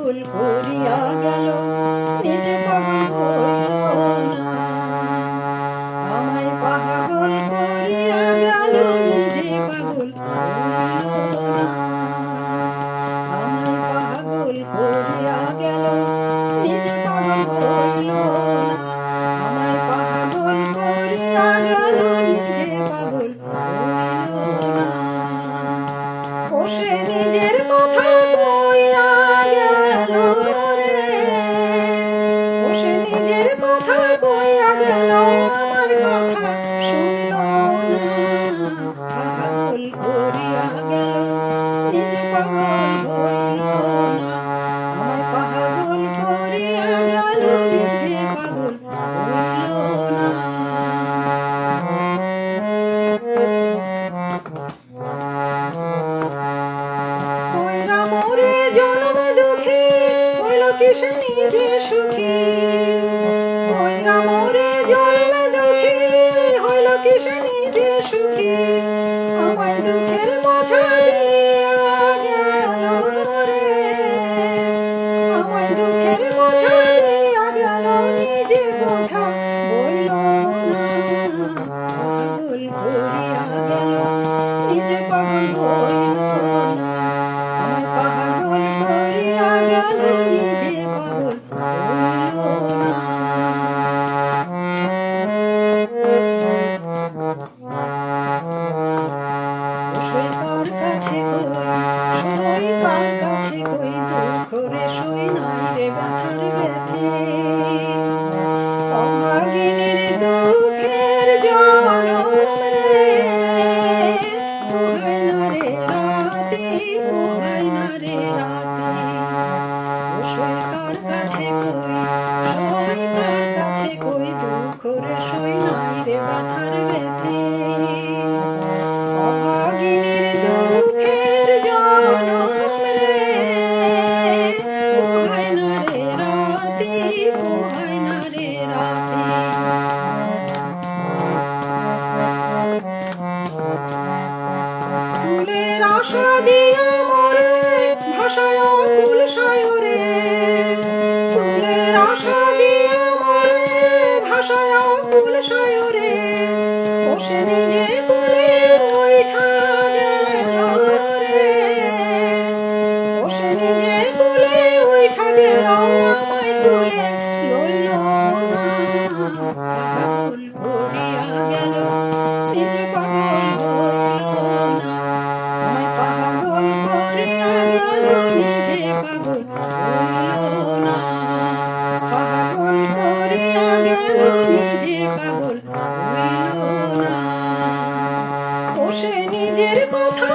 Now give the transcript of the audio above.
পাগল করিয়া গেল, নিজে পাগল হইল না। আমায় পাগল করিয়া গেল, নিজে পাগল হইল না। আমায় পাগল করিয়া গেল, নিজে পাগল হইল না। আমায় পাগল করিয়া গেল, নিজে পাগল হইল না। ও সে নিজের কথা কইয়া গেল রে, ও সে নিজের কথা কইয়া গেল, আমার কথা শুনল না। পাগল করিয়া গেল, নিজে পাগল হইল না। আমায় পাগল করিয়া গেল, নিজে পাগল হইল না। কইরা মোরে জন্ম দুঃখী, হইল কি সে নিজে সুখী। কইরা মোরে জন্ম দুঃখী, হইল কি সে নিজে সুখী। আমায় দুঃখের বোঝা দিয়া গেল রে, আমায় দুঃখের বোঝা দিয়া গেল, নিজে বোঝা বইল না। পাগল করিয়া গেল, নিজে পাগল হইল না। আমায় পাগল করিয়া গেল, নিজে পাগল হইল না। সই কার কাছে কই, সই কার কাছে কই, দুঃখ রে সই নাই রে ব্যথার ব্যথে। অভাগিনীর দুঃখের জনম রে, পোহাই না রে রাতে, পোহাই না রে রাতে। ও সই কার কাছে কই, সই কার কাছে কই, দুঃখ রে সই নাই রে ব্যথার ব্যথে। অভাগিনীর দুঃখের জনম রে, পোহাই না রে রাতে, পোহাই না রে রাতে। ফুলের আশা দিয়া মোরে ভাষায় কুল সায়রে, ফুলের আশা দিয়া মোরে ভাষায় কুল সায়রে। ও সে নিজে কুলে উঠা গেল রে, ও সে নিজে কুলে উঠা গেল, আমায় তুলে লইল না। পাগল করিয়া গেল, নিজে পাগল হইল না। আমায় পাগল করিয়া গেল, নিজে পাগল হইল না। পাগল করিয়া গেল, নিজে পাগল হইল না। ও সে নিজের কথা